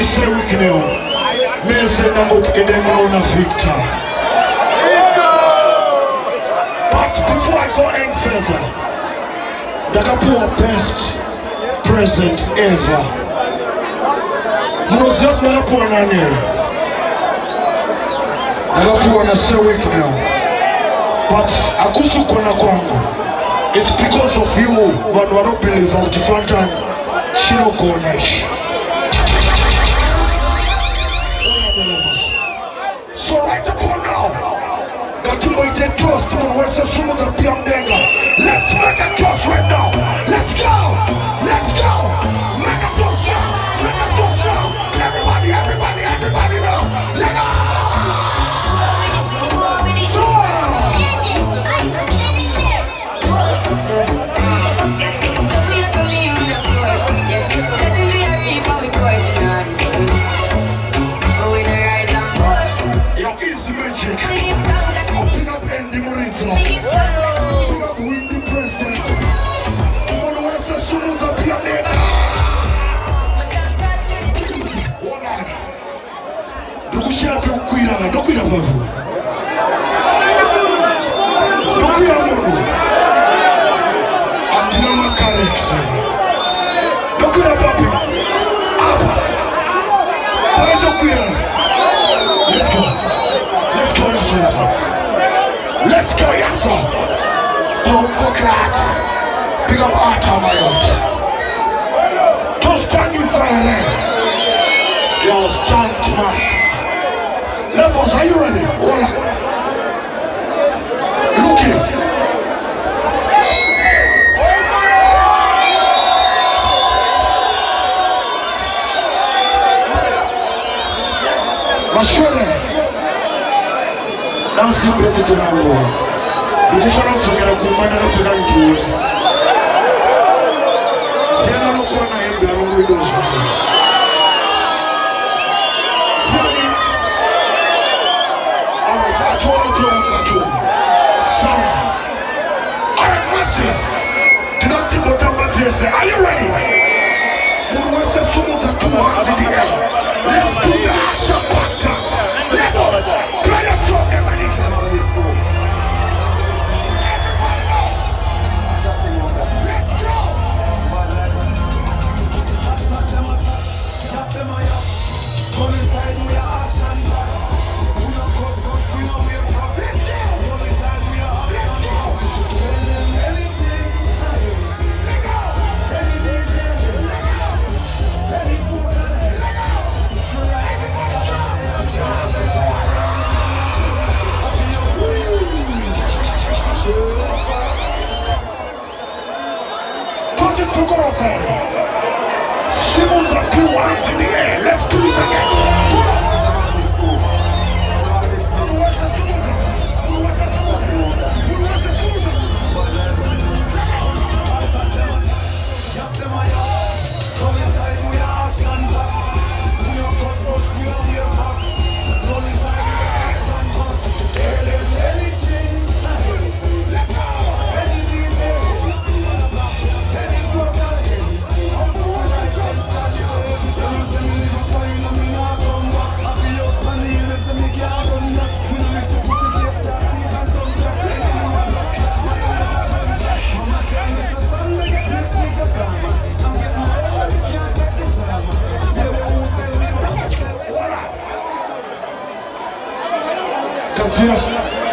Sir Wickenll. Me say na out in them on Victor. But before I go any further, I pour best present ever. Mnozot na pour na nere. I pour na Sir Wickenll. But akusu kona kwangu. It's because of you what I don't believe out Fantan. She don't go nice. So right upon now, that you might take toast to the Western Summons of Piamdenga. Let's make a toast right now. Let's go! Let's go! Make a toast now! Make a toast now! Everybody now! Let go! Dokuira babu. Dokuira mungu. Andina makareksa. Dokuira babu. Apa. Parejo kuira. Let's go. Let's go, Yaso. Let's go, Yaso. Don't glad. Pick up Arta Mayot. Just stand in fire. Yo, stand master. Levels, are you ready? Voila. Look here. Mashwede. Nancy President Rambo. The difference of the command of the country. Siena no kwa na hembe alungu idoja. Are you ready? Let's do the action patterns. Let us play the song. Simmons are 2 hands in the air. Let's do it again.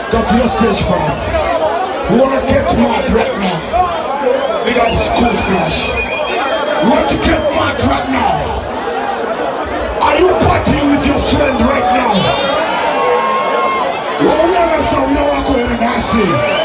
That's your stage for them. We want to get mad right now. We got the school splash. We want to get mad right now. Are you partying with your friend right now? We don't want to go in and see.